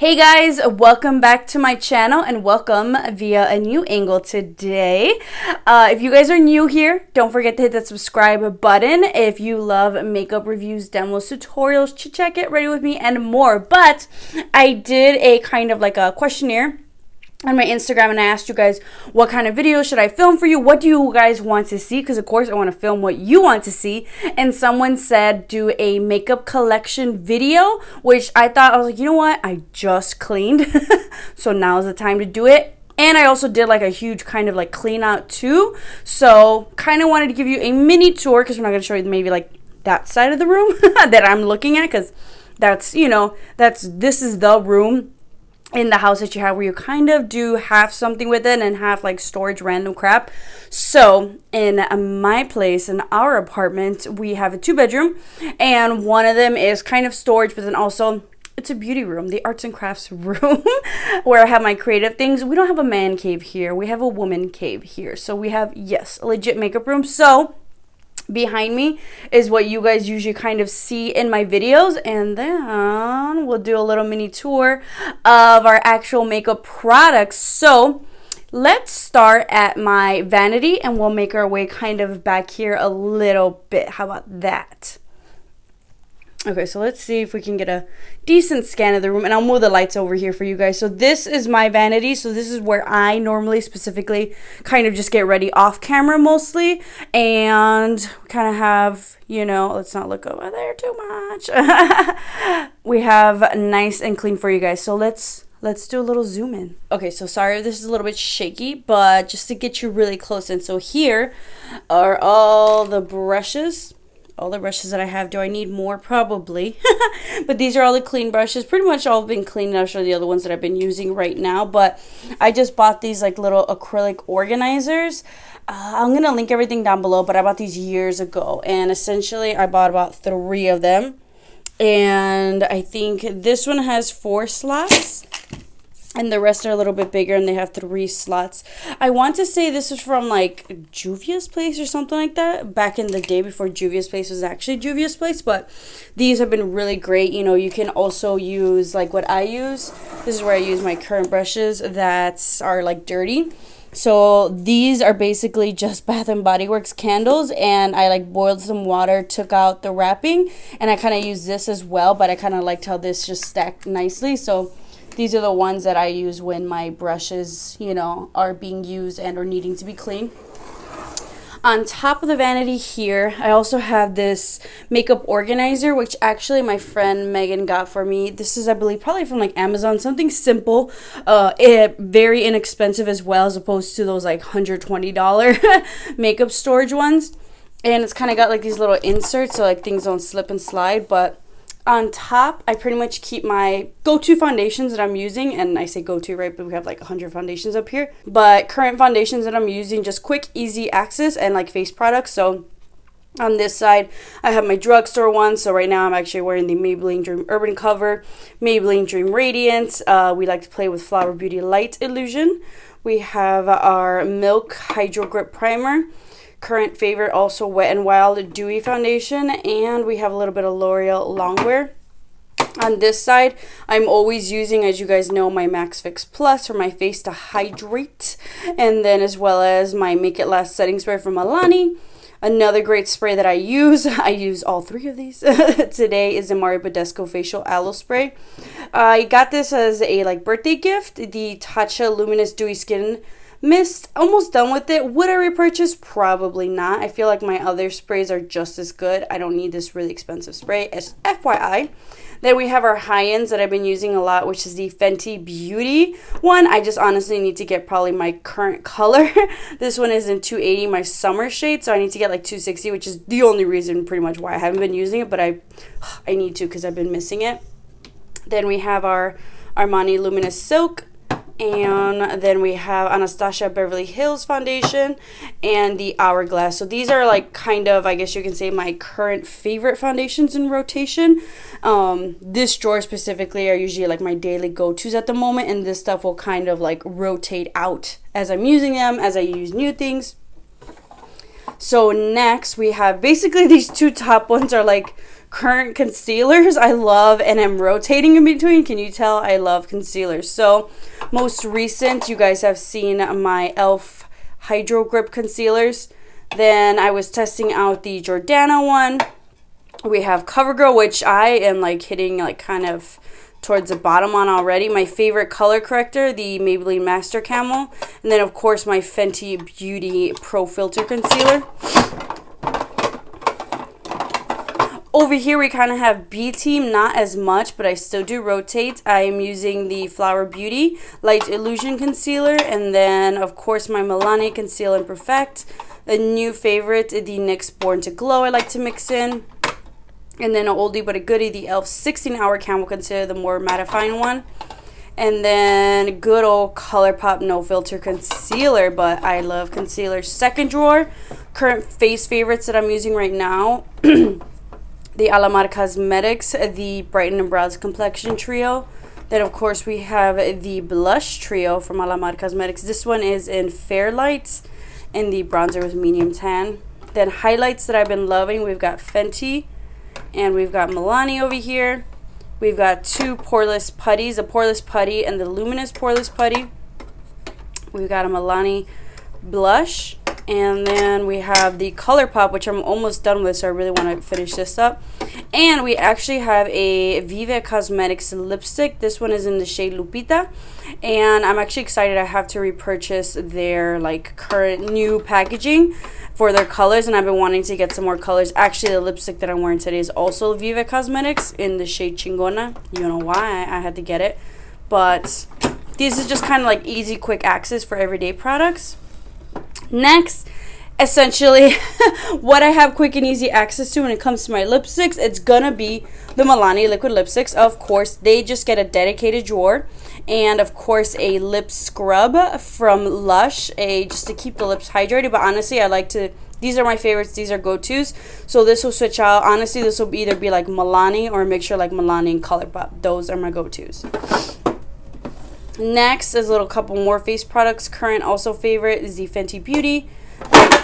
Hey guys, welcome back to my channel and welcome via a new angle today. If you guys are new here, don't forget to hit that subscribe button. If you love makeup reviews, demos, tutorials, chit chat, get ready with me and more. But I did a kind of like a questionnaire on my Instagram and I asked you guys what kind of videos should I film for you. What do you guys want to see? Because of course I want to film what you want to see. And someone said do a makeup collection video, which I thought, I was like, you know what, I just cleaned so now is the time to do it. And I also did like a huge kind of like clean out too, so kind of wanted to give you a mini tour because we're not going to show you maybe like that side of the room that I'm looking at, because that's, you know, this is the room in the house that you have where you kind of do half something with it and half like storage random crap. So in my place, in our apartment, we have a 2-bedroom and one of them is kind of storage, but then also it's a beauty room, the arts and crafts room where I have my creative things. We don't have a man cave here, we have a woman cave here. So we have, yes, a legit makeup room. So behind me is what you guys usually kind of see in my videos, and then we'll do a little mini tour of our actual makeup products. So let's start at my vanity and we'll make our way kind of back here a little bit. How about that? Okay, so let's see if we can get a decent scan of the room, and I'll move the lights over here for you guys. So this is my vanity. So this is where I normally specifically kind of just get ready off camera mostly, and we kind of have, you know, let's not look over there too much. We have nice and clean for you guys. So let's do a little zoom in. Okay, so sorry if this is a little bit shaky, but just to get you really close in. So here are all the brushes. All the brushes that I have. Do I need more? Probably. But these are all the clean brushes. Pretty much all been cleaned. I'll show you the other ones that I've been using right now. But I just bought these like little acrylic organizers. I'm going to link everything down below. But I bought these years ago. And essentially I bought about 3 of them. And I think this one has 4 slots. And the rest are a little bit bigger and they have 3 slots. I want to say this is from like Juvia's Place or something like that. Back in the day before Juvia's Place was actually Juvia's Place. But these have been really great. You know, you can also use like what I use. This is where I use my current brushes that are like dirty. So these are basically just Bath and Body Works candles, and I like boiled some water, took out the wrapping, and I kind of use this as well. But I kind of liked how this just stacked nicely. So these are the ones that I use when my brushes, you know, are being used and or needing to be cleaned. On top of the vanity here, I also have this makeup organizer, which actually my friend Megan got for me. This is, I believe, probably from like Amazon, something simple, very inexpensive as well, as opposed to those like $120 makeup storage ones. And it's kind of got like these little inserts so like things don't slip and slide. But on top, I pretty much keep my go-to foundations that I'm using, and I say go-to, right, but we have like 100 foundations up here. But current foundations that I'm using, just quick, easy access, and like face products. So on this side, I have my drugstore one. So right now I'm actually wearing the Maybelline Dream Urban Cover, Maybelline Dream Radiance. We like to play with Flower Beauty Light Illusion. We have our Milk Hydro Grip Primer. Current favorite, also Wet n Wild Dewy Foundation, and we have a little bit of L'Oreal Longwear. On this side, I'm always using, as you guys know, my Max Fix Plus for my face to hydrate, and then as well as my Make It Last setting spray from MILANI. Another great spray that I use all 3 of these today, is the Mario Badescu Facial Aloe Spray. I got this as a like birthday gift, the Tatcha Luminous Dewy Skin Mist. Almost done with it. Would I repurchase? Probably not. I feel like my other sprays are just as good. I don't need this really expensive spray, as FYI. Then we have our high-ends that I've been using a lot, which is the Fenty Beauty one. I just honestly need to get probably my current color. This one is in 280, my summer shade, so I need to get like 260, which is the only reason pretty much why I haven't been using it, but I need to because I've been missing it. Then we have our Armani Luminous Silk. And then we have Anastasia Beverly Hills foundation and the Hourglass. So these are like kind of, I guess you can say, my current favorite foundations in rotation. This drawer specifically are usually like my daily go-tos at the moment, and this stuff will kind of like rotate out as I'm using them, as I use new things. So next we have basically these 2 top ones are like current concealers I love and I'm rotating in between. Can you tell I love concealers? So most recent, you guys have seen my e.l.f. Hydro Grip concealers. Then I was testing out the Jordana one. We have COVERGIRL, which I am like hitting like kind of towards the bottom on already. My favorite color corrector, the Maybelline Master Camel. And then of course my Fenty Beauty Pro Filter Concealer. Over here we kind of have B Team, not as much, but I still do rotate. I am using the Flower Beauty Light Illusion Concealer. And then of course my Milani Conceal and Perfect. A new favorite, the NYX Born to Glow I like to mix in. And then an oldie but a goodie, the e.l.f. 16-Hour Camel Concealer, the more mattifying one. And then good old ColourPop No Filter Concealer, but I love concealer. Second drawer, current face favorites that I'm using right now. The ALAMAR Cosmetics, the Brighten and Brows Complexion Trio. Then of course we have the Blush Trio from ALAMAR Cosmetics. This one is in Fair Light, and the bronzer was Medium Tan. Then highlights that I've been loving, we've got Fenty. And we've got Milani over here. We've got two poreless putties, a poreless putty and the luminous poreless putty. We've got a Milani blush. And then we have the ColourPop, which I'm almost done with, so I really want to finish this up. And we actually have a Vive Cosmetics lipstick. This one is in the shade Lupita. And I'm actually excited. I have to repurchase their like current new packaging for their colors, and I've been wanting to get some more colors. Actually, the lipstick that I'm wearing today is also Vive Cosmetics in the shade Chingona. You know why I had to get it. But these is just kind of like easy, quick access for everyday products. Next, essentially, what I have quick and easy access to when it comes to my lipsticks, it's gonna be the Milani liquid lipsticks. Of course, they just get a dedicated drawer. And of course a lip scrub from Lush, just to keep the lips hydrated. But honestly, I like to, these are my favorites, these are go-tos. So this will switch out. Honestly, this will either be like Milani or a mixture like Milani and ColourPop. Those are my go-tos. Next is a little couple more face products. Current also favorite is the Fenty Beauty.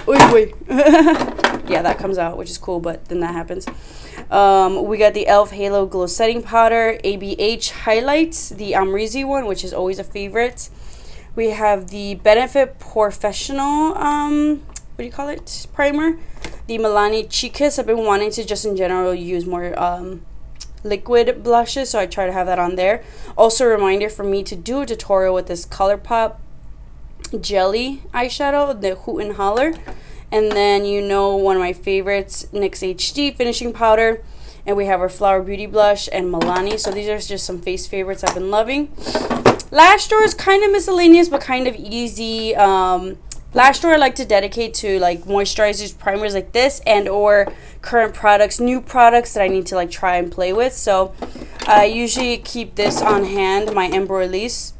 Wait. Yeah, that comes out, which is cool, but then that happens. We got the e.l.f. Halo Glow Setting Powder, ABH Highlights, the AMREZY one, which is always a favorite. We have the Benefit Professional, what do you call it, primer. The Milani Cheek Kiss. I've been wanting to just in general use more liquid blushes, so I try to have that on there. Also a reminder for me to do a tutorial with this ColourPop Jelly eyeshadow, the Hoot and Holler. And then, you know, one of my favorites, NYX HD Finishing Powder. And we have our Flower Beauty Blush and Milani. So these are just some face favorites I've been loving. Lash drawer is kind of miscellaneous, but kind of easy. Lash drawer I like to dedicate to like moisturizers, primers like this, and or current products, new products that I need to like try and play with. So I usually keep this on hand, my Embryolisse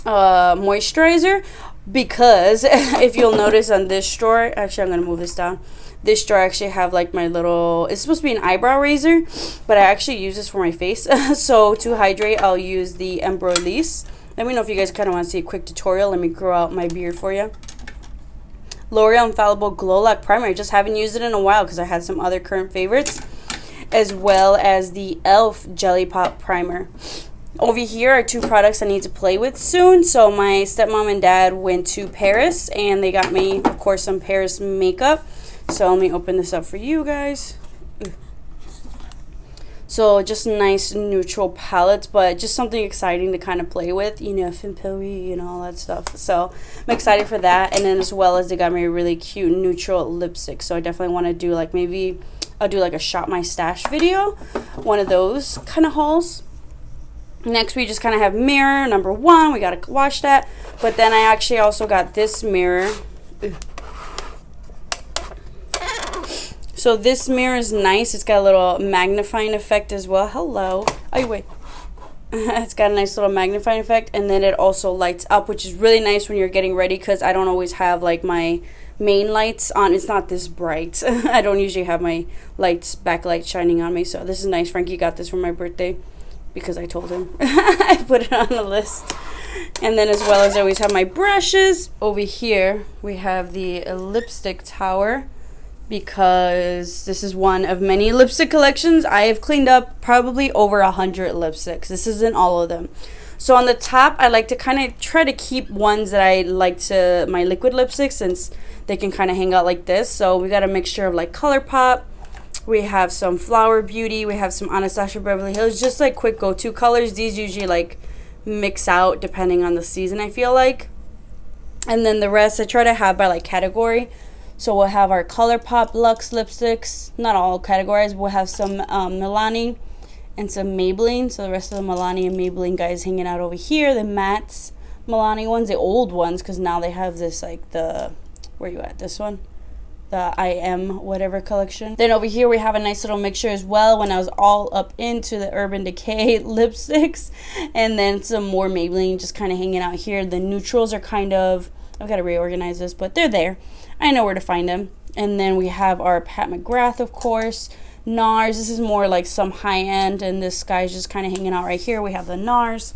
moisturizer. Because if you'll notice on this drawer, actually I'm going to move this down. This drawer actually have like my little, it's supposed to be an eyebrow razor, but I actually use this for my face. So to hydrate, I'll use the Embryolisse. Let me know if you guys kind of want to see a quick tutorial. Let me grow out my beard for you. L'Oreal Infallible Glow Lock Primer. I just haven't used it in a while because I had some other current favorites. As well as the e.l.f. Jelly Pop Primer. Over here are two products I need to play with soon. So my stepmom and dad went to Paris and they got me, of course, some Paris makeup. So let me open this up for you guys. So just nice neutral palettes, but just something exciting to kind of play with, you know, Finpilly and all that stuff. So I'm excited for that. And then as well as they got me a really cute neutral lipstick. So I definitely want to do like, maybe I'll do like a shop my stash video, one of those kind of hauls. Next, we just kind of have mirror number one. We got to wash that. But then I actually also got this mirror. So this mirror is nice. It's got a little magnifying effect as well. Hello. Oh, wait. It's got a nice little magnifying effect. And then it also lights up, which is really nice when you're getting ready because I don't always have like my main lights on. It's not this bright. I don't usually have my lights, backlight shining on me. So this is nice. Frankie got this for my birthday. Because I told him. I put it on the list. And then as well as I always have my brushes. Over here we have the lipstick tower. because this is one of many lipstick collections. I have cleaned up probably over 100 lipsticks. This isn't all of them. So on the top, I like to kind of try to keep ones that I like to, my liquid lipsticks, since they can kind of hang out like this. So we got a mixture of like ColourPop. We have some Flower Beauty. We have some Anastasia Beverly Hills. Just like quick go-to colors. These usually like mix out depending on the season, I feel like. And then the rest I try to have by like category. So we'll have our ColourPop Luxe lipsticks. Not all categories. We'll have some Milani and some Maybelline. So the rest of the Milani and Maybelline guys hanging out over here. The mattes Milani ones, the old ones, because now they have this like the, where you at, this one? The I Am whatever collection. Then over here we have a nice little mixture as well when I was all up into the Urban Decay lipsticks. And then some more Maybelline just kind of hanging out here. The neutrals are kind of, I've got to reorganize this, but they're there. I know where to find them. And then we have our Pat McGrath, of course. NARS, this is more like some high-end, and this guy's just kind of hanging out right here. We have the NARS.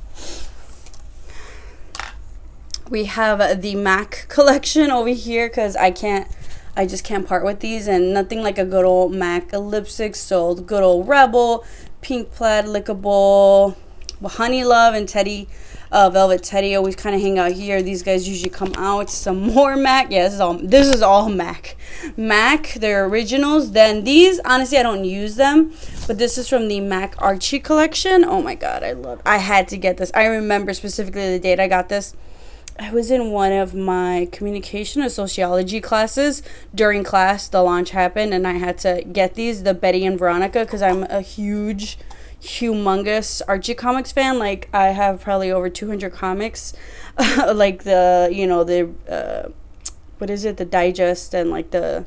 We have the MAC collection over here because I just can't part with these, and nothing like a good old MAC lipstick. So the good old Rebel, Pink Plaid, Lickable, Honey Love, and Teddy, Velvet Teddy always kind of hang out here. These guys usually come out. Some more MAC. Yeah, this is all MAC. MAC, they're originals. Then these, honestly, I don't use them, but this is from the MAC Archie collection. Oh my god, I had to get this. I remember specifically the date I got this. I was in one of my communication or sociology classes. During class, the launch happened, and I had to get these, the Betty and Veronica, because I'm a humongous Archie Comics fan. Like, I have probably over 200 comics. Like the, you know, the, what is it? The digest and like the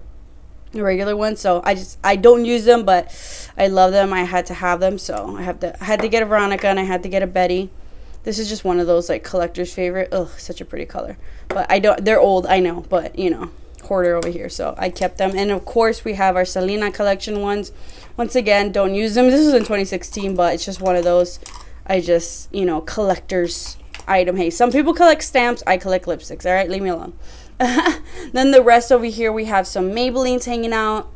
regular ones. So I don't use them, but I love them. I had to have them. So I had to get a Veronica, and I had to get a Betty. This is just one of those like collector's favorite. Ugh, such a pretty color. But they're old, I know, but you know, hoarder over here. So I kept them. And of course we have our Selena collection ones. Once again, don't use them. This is in 2016, but it's just one of those, I just, you know, collector's item. Hey, some people collect stamps. I collect lipsticks. All right, leave me alone. Then the rest over here, we have some Maybellines hanging out.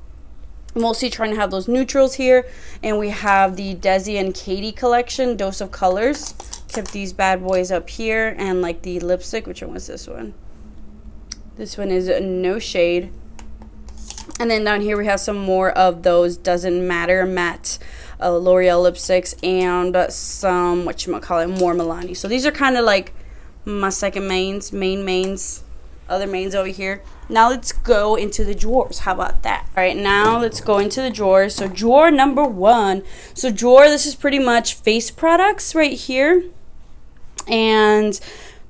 Mostly trying to have those neutrals here. And we have the Desi and Katie collection, Dose of Colors. Kept these bad boys up here, and like the lipstick, which one was this one? This one is No Shade. And then down here we have some more of those Doesn't Matter matte L'Oreal lipsticks, and some, whatchamacallit, more Milani. So these are kind of like my second mains, other mains over here. Now let's go into the drawers. How about that? All right, now let's go into the drawers. So drawer number 1. So drawer, this is pretty much face products right here. And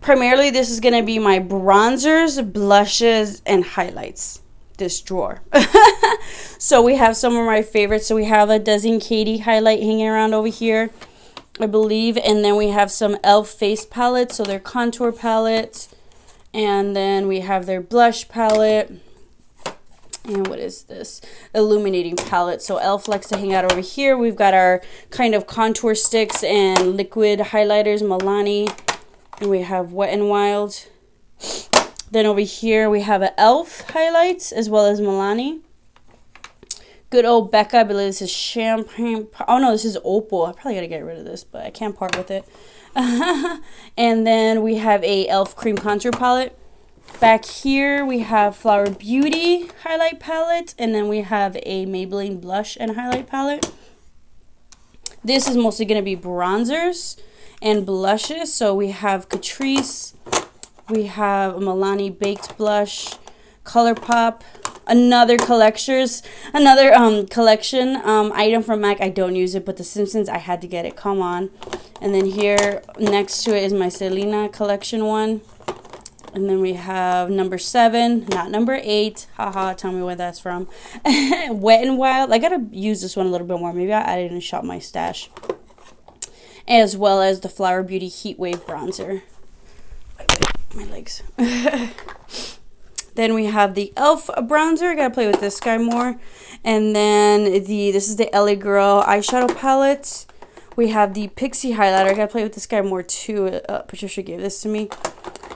primarily this is going to be my bronzers, blushes, and highlights. This drawer. So we have some of my favorites. So we have a Desi and Katie highlight hanging around over here, I believe. And then we have some e.l.f. face palettes. So their contour palettes. And then we have their blush palette. And what is this? Illuminating palette. So e.l.f. likes to hang out over here. We've got our kind of contour sticks and liquid highlighters, Milani. And we have Wet n Wild. Then over here we have e.l.f. highlights as well as Milani. Good old Becca. I believe this is Champagne. Oh no, this is Opal. I probably got to get rid of this, but I can't part with it. And then we have a e.l.f. cream contour palette. Back here we have Flower Beauty highlight palette, and then we have a Maybelline blush and highlight palette. This is mostly going to be bronzers and blushes. So we have Catrice, we have Milani Baked Blush, ColourPop, another collection item from MAC. I don't use it, but The Simpsons, I had to get it. Come on. And then here next to it is my Selena collection one. And then we have number 7, not number 8. Haha, tell me where that's from. Wet n Wild. I gotta use this one a little bit more. Maybe I added and shop my stash. As well as the Flower Beauty Heat Wave bronzer. My legs. Then we have the e.l.f. bronzer. I gotta play with this guy more. And then this is the LA Girl eyeshadow palette. We have the Pixie highlighter. I gotta play with this guy more too. Patricia gave this to me.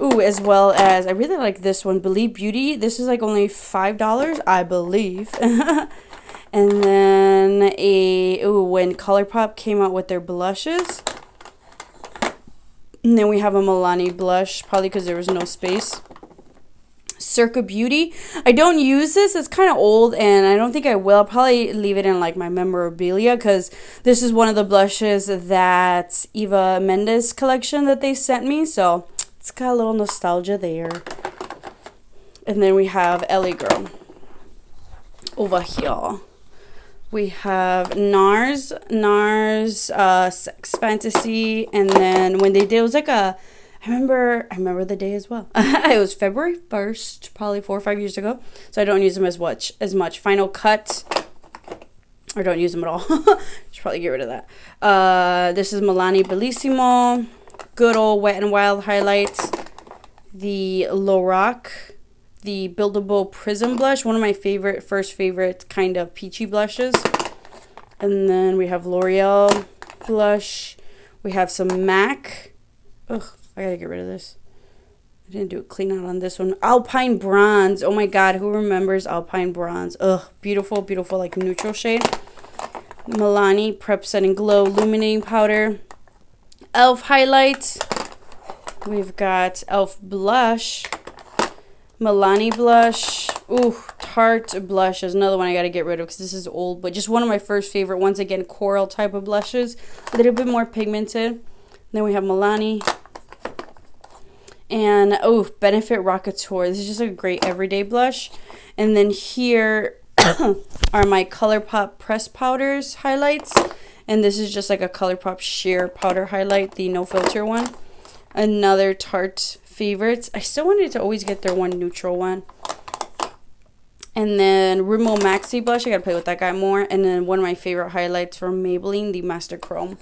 Ooh, as well as, I really like this one, Believe Beauty. This is like only $5, I believe. And then when ColourPop came out with their blushes. And then we have a Milani blush, probably because there was no space. Circa Beauty. I don't use this. It's kind of old, and I don't think I will. I'll probably leave it in like my memorabilia, because this is one of the blushes that Eva Mendes collection that they sent me. So it's got a little nostalgia there. And then we have LA Girl over here. We have NARS, Sex Fantasy, and then when they did, it was like a, I remember the day as well. It was February 1st, probably 4 or 5 years ago. So I don't use them as much. Final Cut, or don't use them at all. Should probably get rid of that. This is Milani Bellissimo, good old Wet n Wild highlights. The Lorac, the Buildable Prism blush, one of my first favorite kind of peachy blushes. And then we have L'Oreal blush. We have some MAC. Ugh, I gotta get rid of this. I didn't do a clean out on this one. Alpine Bronze. Oh my god, who remembers Alpine Bronze? Ugh, beautiful, beautiful, like neutral shade. Milani Prep Setting Glow Illuminating Powder. Elf Highlight. We've got Elf Blush. Milani blush. Ooh, Tarte blush is another one I gotta get rid of because this is old, but just one of my first favorite ones. Again, coral type of blushes, a little bit more pigmented. And then we have Milani. And oh, Benefit Rockateur. This is just a great everyday blush. And then here are my ColourPop press powders highlights. And this is just like a ColourPop sheer powder highlight, the no filter one. Another Tarte favorites. I still wanted to always get their one neutral one. And then Rimmel Maxi blush. I gotta play with that guy more. And then one of my favorite highlights from Maybelline, the Master Chrome.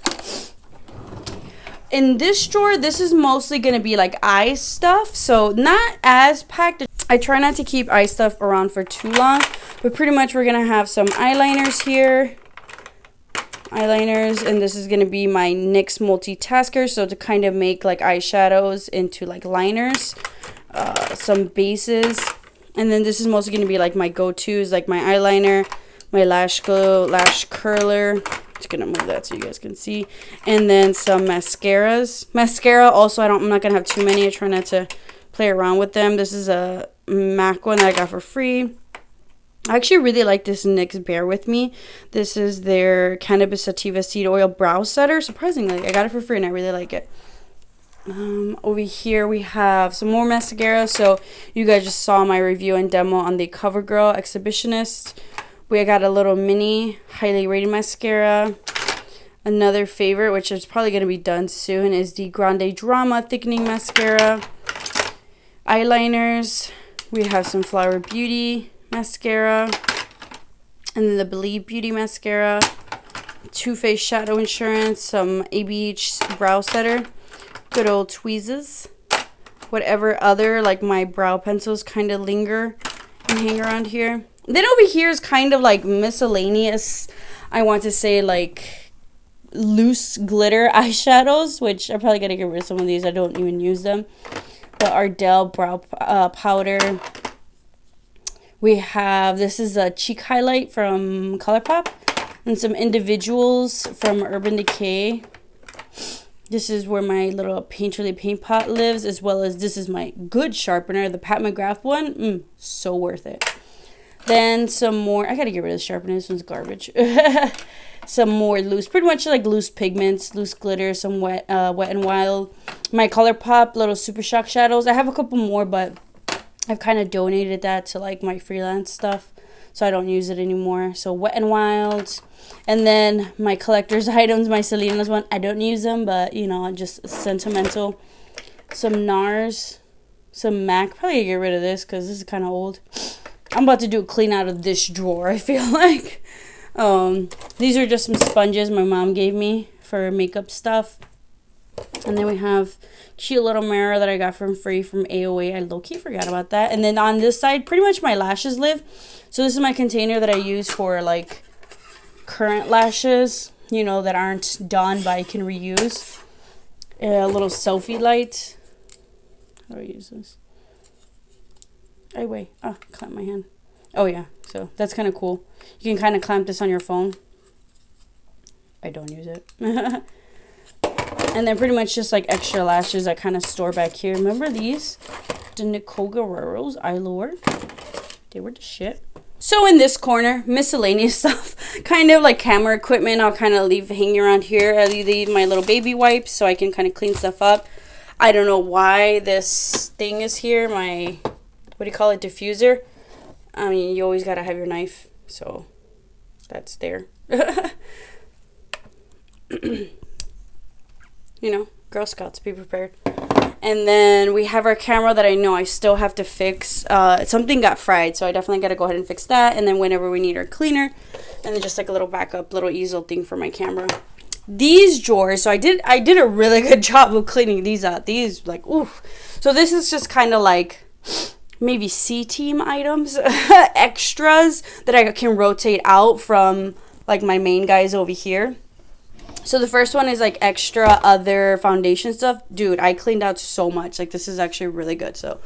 In this drawer, this is mostly gonna be like eye stuff, so not as packed. I try not to keep eye stuff around for too long, but pretty much we're gonna have some eyeliners here. Eyeliners, and this is going to be my NYX multitasker, so to kind of make like eyeshadows into like liners. Some bases, and then this is mostly going to be like my go-tos, like my eyeliner, my lash glue, lash curler. Just gonna move that so you guys can see, and then some mascaras. Mascara also, I'm not gonna have too many. I try not to play around with them. This is a MAC one that I got for free. I actually really like this NYX Bear With Me. This is their Cannabis Sativa Seed Oil Brow Setter. Surprisingly, I got it for free and I really like it. Over here we have some more mascara. So you guys just saw my review and demo on the CoverGirl Exhibitionist. We got a little mini highly rated mascara. Another favorite, which is probably going to be done soon, is the Grande Drama Thickening Mascara. Eyeliners. We have some Flower Beauty mascara, and then the Believe Beauty mascara, Too Faced Shadow Insurance, some ABH brow setter, good old tweezers, whatever other like my brow pencils kind of linger and hang around here. Then over here is kind of like miscellaneous, I want to say like loose glitter eyeshadows, which I probably gotta get rid of some of these. I don't even use them. The Ardell brow powder. We have, this is a cheek highlight from ColourPop, and some individuals from Urban Decay. This is where my little Painterly paint pot lives, as well as this is my good sharpener, the Pat McGrath one. So worth it. Then some more, I gotta get rid of the sharpener, this one's garbage. Some more loose, pretty much like loose pigments, loose glitter, some Wet n Wild. My ColourPop little Super Shock shadows. I have a couple more, but I've kind of donated that to like my freelance stuff, so I don't use it anymore. So Wet n Wild, and then my collector's items, my Selena's one. I don't use them, but you know, just sentimental. Some NARS, some MAC. Probably gonna get rid of this because this is kind of old. I'm about to do a clean out of this drawer, I feel like. These are just some sponges my mom gave me for makeup stuff. And then we have cute little mirror that I got from free from AOA. I low-key forgot about that. And then on this side, pretty much my lashes live. So this is my container that I use for like current lashes, you know, that aren't done but I can reuse. A little selfie light. How do I use this? Wait. Oh, clamp my hand. Oh, yeah. So that's kind of cool. You can kind of clamp this on your phone. I don't use it. And then pretty much just like extra lashes I kind of store back here. Remember these? The Nicole Guerrero's Eyelure. They were the shit. So in this corner, miscellaneous stuff. Kind of like camera equipment I'll kind of leave hanging around here. I leave my little baby wipes so I can kind of clean stuff up. I don't know why this thing is here. My, what do you call it, diffuser. I mean, you always gotta have your knife. So that's there. You know, Girl Scouts, be prepared. And then we have our camera that I know I still have to fix. Something got fried, so I definitely got to go ahead and fix that. And then whenever we need our cleaner, and then just like a little backup, little easel thing for my camera. These drawers, so I did a really good job of cleaning these out. These, like, oof. So this is just kind of like maybe C-team items, extras that I can rotate out from like my main guys over here. So the first one is like extra other foundation stuff. Dude, I cleaned out so much. Like, this is actually really good, so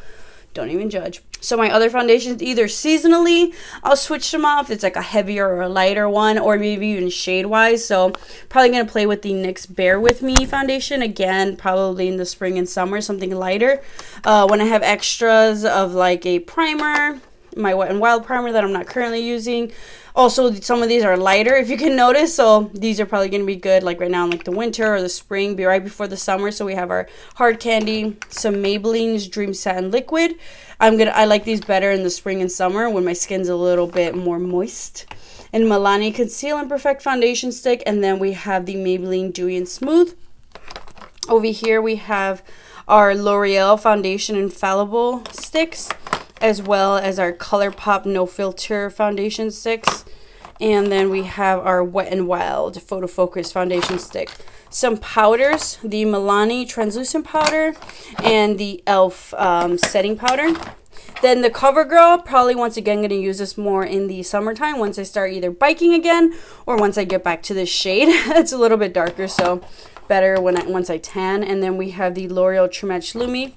don't even judge. So my other foundations, either seasonally, I'll switch them off. It's like a heavier or a lighter one, or maybe even shade-wise. So probably going to play with the NYX Bear With Me foundation. Again, probably in the spring and summer, something lighter. When I have extras of like a primer, my Wet n Wild primer that I'm not currently using. Also, some of these are lighter, if you can notice. So these are probably going to be good like right now in like the winter or the spring, be right before the summer. So we have our Hard Candy, some Maybelline's Dream Satin Liquid. I like these better in the spring and summer when my skin's a little bit more moist. And Milani Conceal and Perfect Foundation Stick. And then we have the Maybelline Dewy and Smooth. Over here we have our L'Oreal Foundation Infallible Sticks, as well as our ColourPop No Filter foundation sticks. And then we have our Wet n Wild Photo Focus foundation stick. Some powders, the Milani translucent powder and the e.l.f. setting powder. Then the COVERGIRL, probably once again going to use this more in the summertime once I start either biking again or once I get back to this shade. It's a little bit darker, so better once I tan. And then we have the L'Oreal True Match Lumi.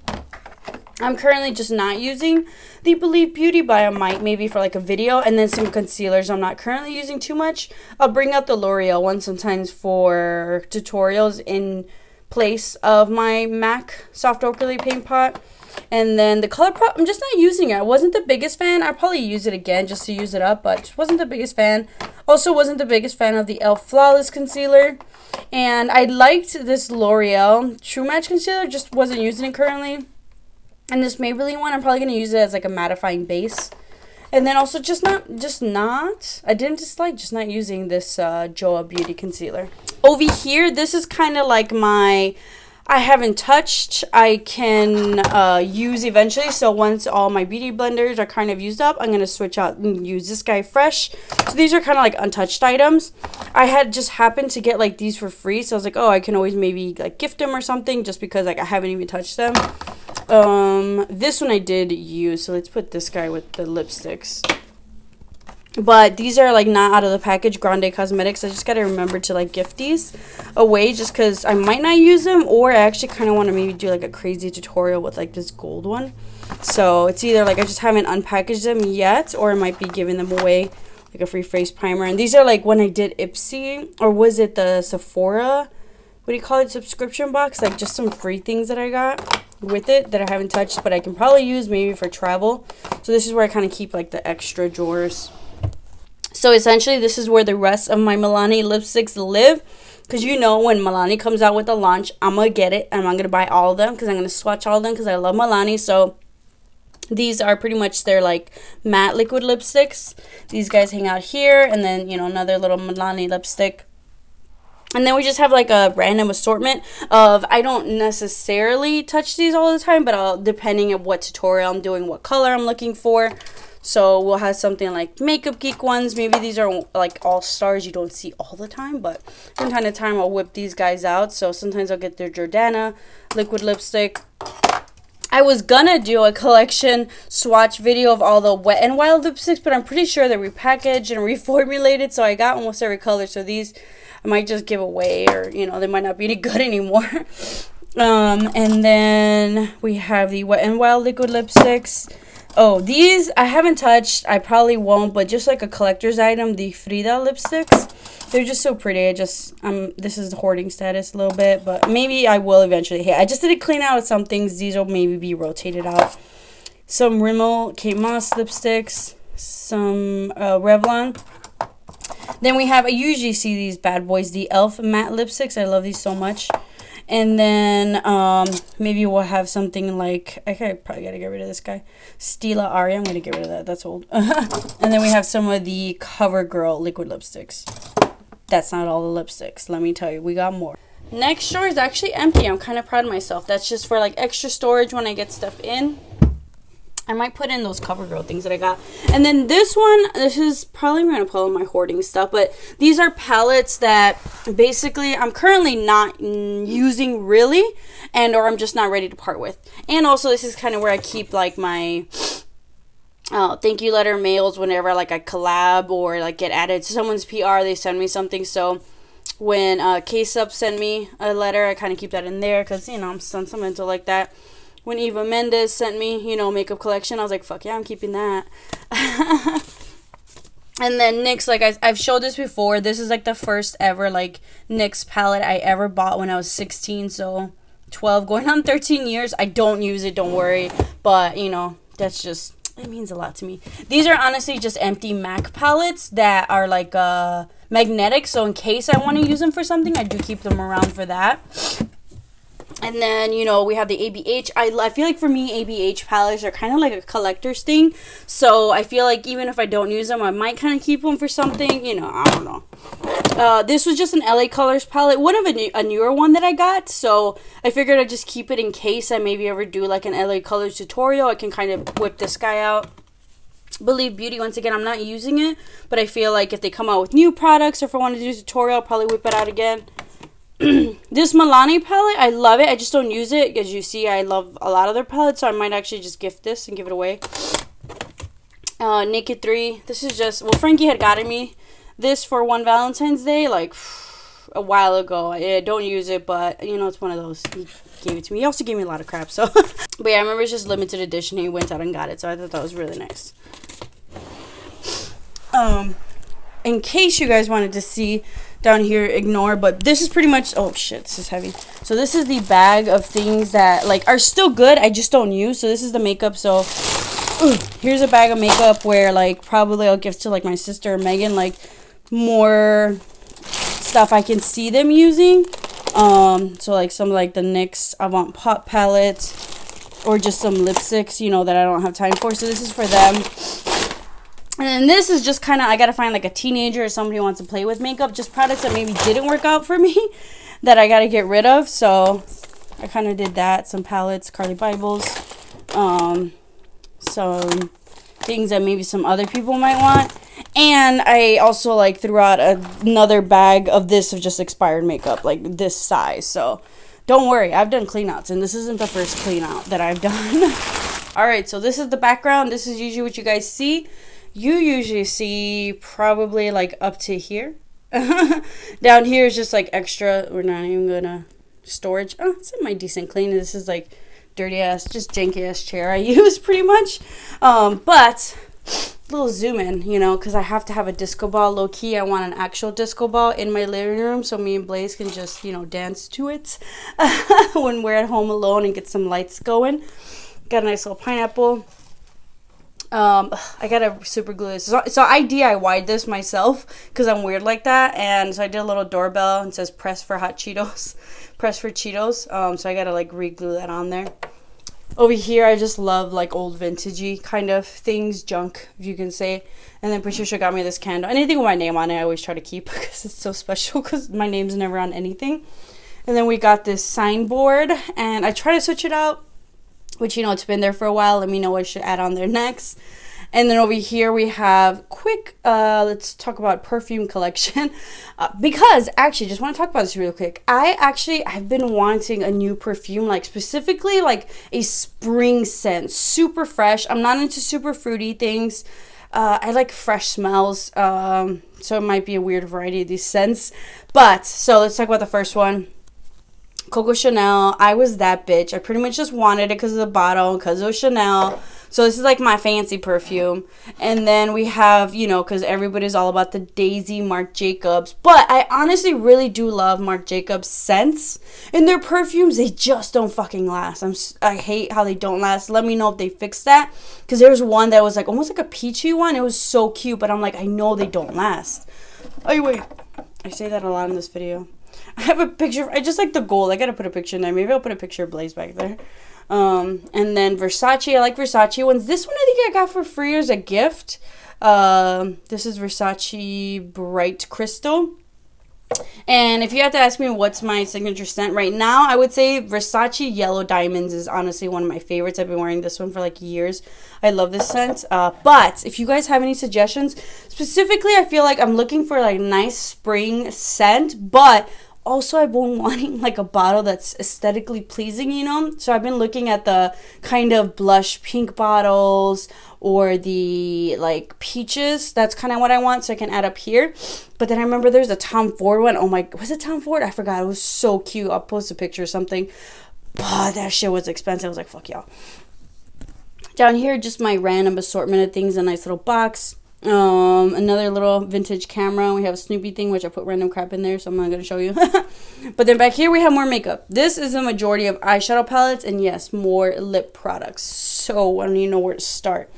I'm currently just not using the Believe Beauty, but I might maybe for like a video. And then some concealers I'm not currently using too much. I'll bring out the L'Oreal one sometimes for tutorials in place of my MAC Soft Acrylic Paint Pot. And then the ColourPop, I'm just not using it. I wasn't the biggest fan. I'll probably use it again just to use it up, but just wasn't the biggest fan. Also wasn't the biggest fan of the e.l.f. Flawless Concealer. And I liked this L'Oreal True Match Concealer, just wasn't using it currently. And this Maybelline one, I'm probably going to use it as like a mattifying base. And then also just not using this Joa Beauty Concealer. Over here, this is kind of like my, I haven't touched, I can use eventually. So once all my beauty blenders are kind of used up, I'm going to switch out and use this guy fresh. So these are kind of like untouched items. I had just happened to get like these for free. So I was like, oh, I can always maybe like gift them or something just because like I haven't even touched them. This one I did use, so let's put this guy with the lipsticks. But these are like not out of the package, Grande Cosmetics. I just gotta remember to like gift these away just because I might not use them, or I actually kind of want to maybe do like a crazy tutorial with like this gold one. So it's either like I just haven't unpackaged them yet, or I might be giving them away like a free face primer. And these are like when I did Ipsy, or was it the Sephora, what do you call it, subscription box, like just some free things that I got with it that I haven't touched, but I can probably use maybe for travel. So this is where I kind of keep like the extra drawers. So essentially this is where the rest of my Milani lipsticks live, because you know when Milani comes out with the launch, I'm gonna get it and I'm gonna buy all of them because I'm gonna swatch all of them because I love Milani. So these are pretty much their like matte liquid lipsticks. These guys hang out here, and then you know another little Milani lipstick. And then we just have like a random assortment of, I don't necessarily touch these all the time, but I'll, depending on what tutorial I'm doing, what color I'm looking for. So we'll have something like Makeup Geek ones. Maybe these are like all stars you don't see all the time, but from time to time I'll whip these guys out. So sometimes I'll get their Jordana liquid lipstick. I was gonna do a collection swatch video of all the Wet n Wild lipsticks, but I'm pretty sure they're repackaged and reformulated, so I got almost every color. So these I might just give away, or you know, they might not be any good anymore. And then we have the Wet n Wild liquid lipsticks. Oh, these I haven't touched. I probably won't, but just like a collector's item, the Frida lipsticks. They're just so pretty. I just, this is the hoarding status a little bit, but maybe I will eventually hit. I just did clean out some things. These will maybe be rotated out. Some Rimmel Kate Moss lipsticks. Some Revlon. Then we have, I usually see these bad boys, the e.l.f. matte lipsticks. I love these so much. And then maybe we'll have something like, probably gotta get rid of this guy, Stila Aria. I'm gonna get rid of that. That's old. And then we have some of the CoverGirl liquid lipsticks. That's not all the lipsticks. Let me tell you, we got more. Next drawer is actually empty. I'm kind of proud of myself. That's just for like extra storage when I get stuff in. I might put in those CoverGirl things that I got. And then this one, this is probably going to pull in my hoarding stuff, but these are palettes that basically I'm currently not using really, and or I'm just not ready to part with. And also this is kind of where I keep like my thank you letter mails whenever like I collab or like get added to someone's PR, they send me something. So when Case Up send me a letter, I kind of keep that in there because, you know, I'm sentimental like that. When Eva Mendes sent me, you know, makeup collection, I was like, fuck yeah, I'm keeping that. And then NYX, like I've showed this before. This is like the first ever like NYX palette I ever bought when I was 16. So 12 going on 13 years. I don't use it, don't worry. But, you know, that's just, it means a lot to me. These are honestly just empty MAC palettes that are like magnetic. So in case I want to use them for something, I do keep them around for that. And then, you know, we have the ABH. I feel like for me, ABH palettes are kind of like a collector's thing. So I feel like even if I don't use them, I might kind of keep them for something. You know, I don't know. This was just an LA Colors palette. One of a newer one that I got. So I figured I'd just keep it in case I maybe ever do like an LA Colors tutorial. I can kind of whip this guy out. Believe Beauty, once again, I'm not using it. But I feel like if they come out with new products or if I want to do a tutorial, I'll probably whip it out again. This Milani palette, I love it. I just don't use it. As you see, I love a lot of their palettes, so I might actually just gift this and give it away. Naked 3. This is just, well, Frankie had gotten me this for one Valentine's Day, like, a while ago. I don't use it, but, you know, it's one of those. He gave it to me. He also gave me a lot of crap, so. But yeah, I remember it's just limited edition. He went out and got it, so I thought that was really nice. In case you guys wanted to see down here, ignore, but this is pretty much, oh shit, this is heavy. So this is the bag of things that like are still good, I just don't use. So this is the makeup. So here's a bag of makeup where like probably I'll give to like my sister or Megan, like more stuff I can see them using. So like some like the NYX Avant Pop palette or just some lipsticks, you know, that I don't have time for. So this is for them. And then this is just kind of, I got to find like a teenager or somebody who wants to play with makeup. Just products that maybe didn't work out for me that I got to get rid of. So I kind of did that. Some palettes, Carly Bibles. Some things that maybe some other people might want. And I also like threw out another bag of this of just expired makeup, like this size. So don't worry, I've done clean outs. And this isn't the first clean out that I've done. Alright, so this is the background. This is usually what you guys see. You usually see probably like up to here. Down here is just like extra. We're not even gonna storage. Oh, it's in my decent clean. This is like dirty ass, just janky ass chair I use pretty much. But a little zoom in, you know, because I have to have a disco ball. Low key, I want an actual disco ball in my living room so me and Blaze can just, you know, dance to it when we're at home alone and get some lights going. Got a nice little pineapple. I gotta super glue this. So I DIY'd this myself because I'm weird like that, and so I did a little doorbell and it says press for hot Cheetos, press for Cheetos. So I gotta like re-glue that on there. Over here, I just love like old vintagey kind of things, junk, if you can say. And then Patricia got me this candle. Anything with my name on it, I always try to keep because it's so special because my name's never on anything. And then we got this signboard, and I try to switch it out, which, you know, it's been there for a while. Let me know what I should add on there next. And then over here we have quick, let's talk about perfume collection. Because, actually, just want to talk about this real quick. I've been wanting a new perfume, like specifically like a spring scent. Super fresh. I'm not into super fruity things. I like fresh smells. So it might be a weird variety of these scents. But, so let's talk about the first one. Coco Chanel. I was that bitch. I pretty much just wanted it because of the bottle, because of Chanel. So this is like my fancy perfume. And then we have, you know, because everybody's all about the Daisy Marc Jacobs. But I honestly really do love Marc Jacobs scents. In their perfumes, they just don't fucking last. I hate how they don't last. Let me know if they fix that. Because there's one that was like almost like a peachy one. It was so cute. But I'm like, I know they don't last. Oh, wait. I say that a lot in this video. I have a picture. I just like the gold. I got to put a picture in there. Maybe I'll put a picture of Blaze back there. And then Versace, I like Versace ones. This one I think I got for free as a gift. This is Versace Bright Crystal. And if you have to ask me what's my signature scent right now, I would say Versace Yellow Diamonds is honestly one of my favorites. I've been wearing this one for like years. I love this scent. But if you guys have any suggestions, specifically I feel like I'm looking for like nice spring scent, but also I've been wanting like a bottle that's aesthetically pleasing, you know? So I've been looking at the kind of blush pink bottles or the like peaches. That's kind of what I want, so I can add up here. But then I remember there's a Tom Ford one. Oh my, was it Tom Ford? I forgot. It was so cute. I'll post a picture or something. But that shit was expensive. I was like, fuck y'all. Down here, just my random assortment of things. A nice little box. Another little vintage camera. We have a Snoopy thing, which I put random crap in there, so I'm not going to show you. But then back here we have more makeup. This is the majority of eyeshadow palettes, and yes, more lip products. So I don't even know where to start.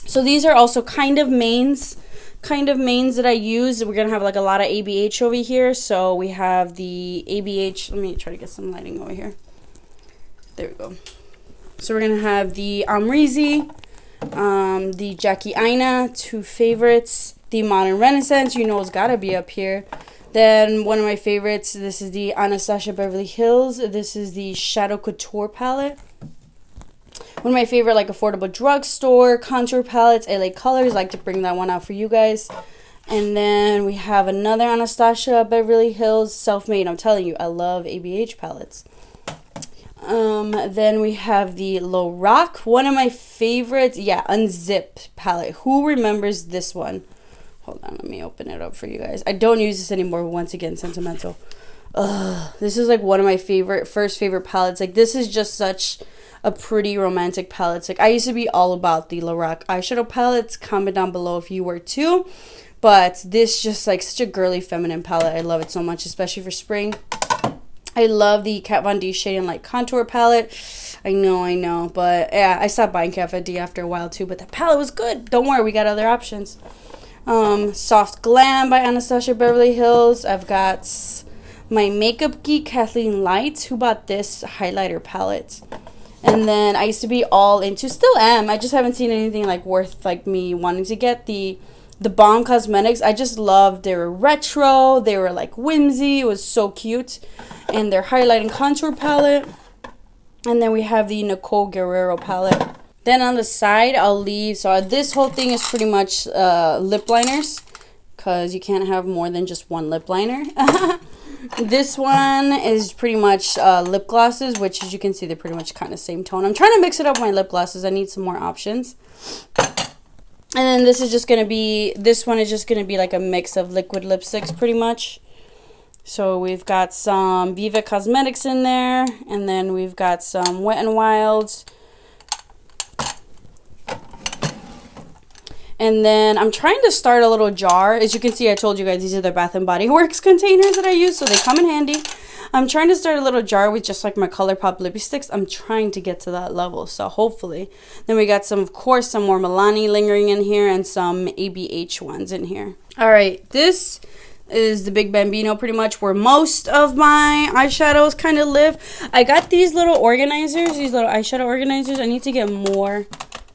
So these are also kind of mains that I use. We're going to have like a lot of ABH over here. So we have the ABH. Let me try to get some lighting over here. There we go. So we're going to have the AMREZY, the Jackie Aina, two favorites, the Modern Renaissance, you know it's gotta be up here. Then one of my favorites, this is the Anastasia Beverly Hills. This is the Shadow Couture palette. One of my favorite like affordable drugstore contour palettes, LA Colors. I like to bring that one out for you guys. And then we have another Anastasia Beverly Hills self-made. I'm telling you, I love ABH palettes. Then we have the Lorac, one of my favorites. Yeah, Unzip palette. Who remembers this one? Hold on, let me open it up for you guys. I don't use this anymore. Once again, sentimental. This is like one of my first favorite palettes. Like this is just such a pretty romantic palette. It's like I used to be all about the Lorac eyeshadow palettes. Comment down below if you were too. But this just like such a girly feminine palette. I love it so much, especially for spring. I love the Kat Von D Shade and Light Contour palette. I know. But yeah, I stopped buying Kat Von D after a while too. But the palette was good. Don't worry, we got other options. Soft Glam by Anastasia Beverly Hills. I've got my makeup geek, Kathleen Light, who bought this highlighter palette. And then I used to be all into, still am, I just haven't seen anything like worth like me wanting to get the Balm Cosmetics. I just loved, they were retro, they were like whimsy, it was so cute. And their highlight and contour palette. And then we have the Nicole Guerrero palette. Then on the side, I'll leave, so this whole thing is pretty much lip liners, because you can't have more than just one lip liner. This one is pretty much lip glosses, which as you can see, they're pretty much kind of same tone. I'm trying to mix it up with my lip glosses. I need some more options. And then this is just going to be, this one is just going to be like a mix of liquid lipsticks pretty much. So we've got some Viva Cosmetics in there, and then we've got some Wet n Wild. And then I'm trying to start a little jar. As you can see, I told you guys these are the Bath & Body Works containers that I use, so they come in handy. I'm trying to start a little jar with just like my ColourPop lipsticks. I'm trying to get to that level, so hopefully. Then we got some, of course, some more Milani lingering in here and some ABH ones in here. All right, this is the Big Bambino, pretty much where most of my eyeshadows kind of live. I got these little organizers, these little eyeshadow organizers. I need to get more.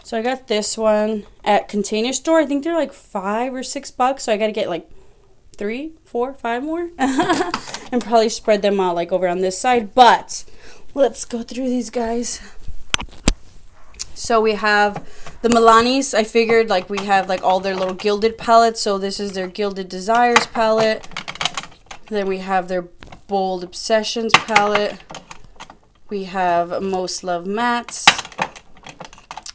So I got this one at Container Store. I think they're like $5 or $6, so I got to get like 3, 4, 5 more. And probably spread them out like over on this side. But let's go through these guys. So we have the Milanis. I figured like we have like all their little Gilded palettes. So this is their Gilded Desires palette. Then we have their Bold Obsessions palette. We have Most Love Mattes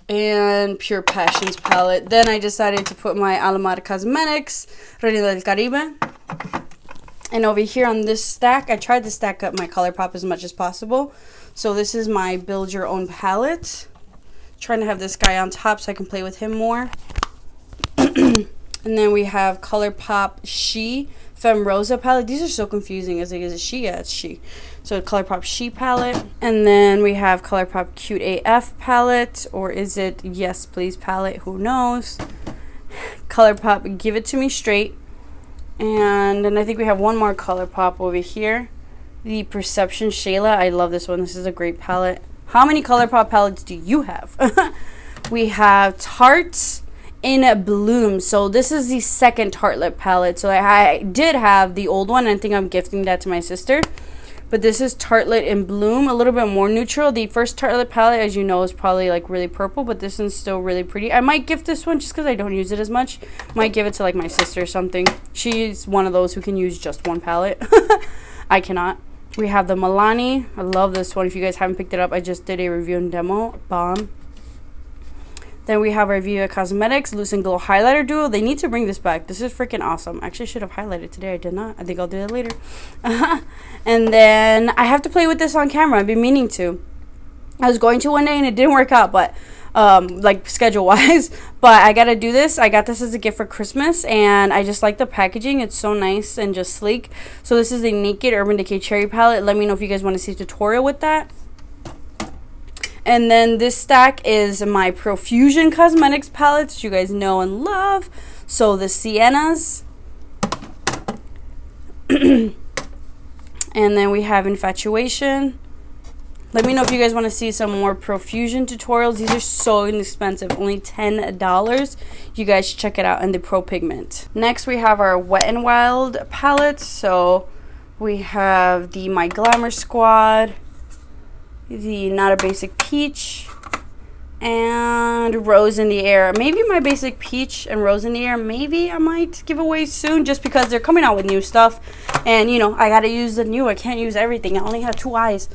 and Pure Passions palette. Then I decided to put my ALAMAR Cosmetics Reina del Caribe. And over here on this stack, I tried to stack up my ColourPop as much as possible. So this is my Build Your Own palette. Trying to have this guy on top so I can play with him more. And then we have ColourPop She Femme Rosa palette. These are so confusing. Is it she? Yeah, it's she. So ColourPop She palette. And then we have ColourPop Cute AF palette. Or is it Yes Please palette? Who knows? ColourPop Give It To Me Straight. And then I think we have one more ColourPop over here. The Perception Shayla. I love this one. This is a great palette. How many ColourPop palettes do you have? We have Tarte in Bloom. So this is the second Tartelette palette. So I did have the old one. I think I'm gifting that to my sister. But this is Tartelette in Bloom. A little bit more neutral. The first Tartelette palette, as you know, is probably like really purple. But this one's still really pretty. I might gift this one just because I don't use it as much. Might give it to like my sister or something. She's one of those who can use just one palette. I cannot. We have the Milani. I love this one. If you guys haven't picked it up, I just did a review and demo. Bomb. Then we have our Viva Cosmetics Loose and Glow Highlighter Duo. They need to bring this back. This is freaking awesome. Actually, I should have highlighted today. I did not. I think I'll do it later. And then I have to play with this on camera. I've been meaning to. I was going to one day and it didn't work out, but like schedule-wise. But I got to do this. I got this as a gift for Christmas, and I just like the packaging. It's so nice and just sleek. So this is a Naked Urban Decay Cherry palette. Let me know if you guys want to see a tutorial with that. And then this stack is my Profusion Cosmetics palettes, which you guys know and love. So the Siennas. And then we have Infatuation. Let me know if you guys want to see some more Profusion tutorials. These are so inexpensive, only $10. You guys should check it out. And the Pro Pigment. Next we have our Wet n Wild palettes. So we have the My Glamour Squad, the Not a Basic Peach, and Rose in the Air. Maybe my Basic Peach and Rose in the Air, maybe I might give away soon, just because they're coming out with new stuff. And, you know, I gotta use the new. I can't use everything. I only have 2 eyes.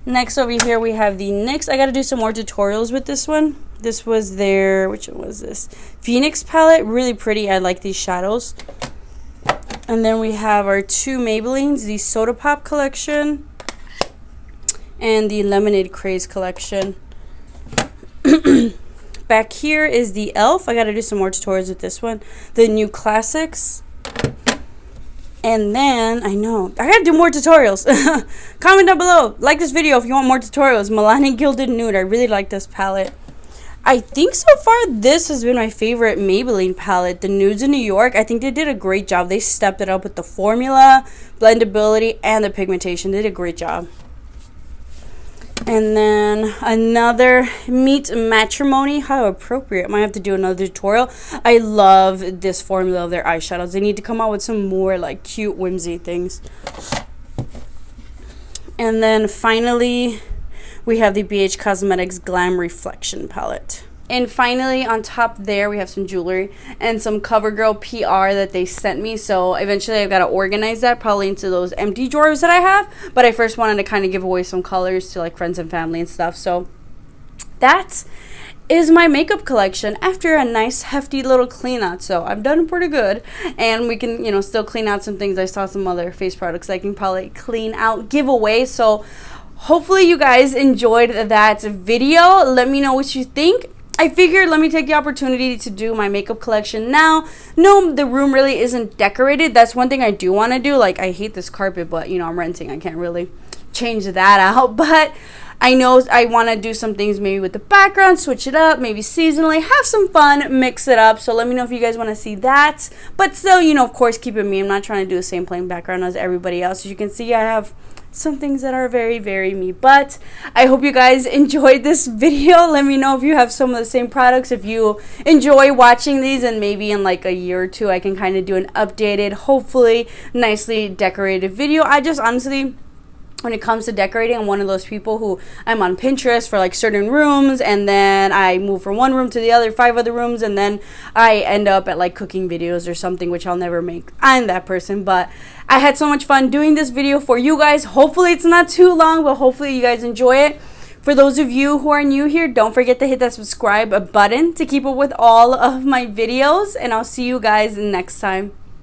Next over here we have the NYX. I gotta do some more tutorials with this one. This was their, which one was this? Phoenix palette. Really pretty. I like these shadows. And then we have our 2 Maybellines, the Soda Pop collection and the Lemonade Craze collection. Back here is the e.l.f. I gotta do some more tutorials with this one. The New Classics. And then, I know, I gotta do more tutorials. Comment down below. Like this video if you want more tutorials. Milani Gilded Nude. I really like this palette. I think so far this has been my favorite Maybelline palette. The Nudes in New York. I think they did a great job. They stepped it up with the formula, blendability, and the pigmentation. They did a great job. And then another Meet Matrimony. How appropriate. Might have to do another tutorial. I love this formula of their eyeshadows. They need to come out with some more like cute whimsy things. And then finally we have the BH Cosmetics Glam Reflection palette. And finally, on top there, we have some jewelry and some CoverGirl PR that they sent me. So eventually I've got to organize that probably into those empty drawers that I have. But I first wanted to kind of give away some colors to like friends and family and stuff. So that is my makeup collection after a nice hefty little clean out. So I've done pretty good. And we can, you know, still clean out some things. I saw some other face products I can probably clean out, give away. So hopefully you guys enjoyed that video. Let me know what you think. I figured let me take the opportunity to do my makeup collection now. No, the room really isn't decorated. That's one thing I do want to do. Like, I hate this carpet, but, you know, I'm renting. I can't really change that out. But I know I want to do some things maybe with the background, switch it up, maybe seasonally, have some fun, mix it up. So let me know if you guys want to see that. But still, you know, of course, keep it me. I'm not trying to do the same plain background as everybody else. As you can see, I have some things that are very, very me. But I hope you guys enjoyed this video. Let me know if you have some of the same products, if you enjoy watching these, and maybe in like a year or two I can kind of do an updated, hopefully nicely decorated video. I just honestly, when it comes to decorating, I'm one of those people who I'm on Pinterest for like certain rooms, and then I move from one room to the other, 5 other rooms, and then I end up at like cooking videos or something, which I'll never make. I'm that person. But I had so much fun doing this video for you guys. Hopefully it's not too long, but hopefully you guys enjoy it. For those of you who are new here, don't forget to hit that subscribe button to keep up with all of my videos, and I'll see you guys next time.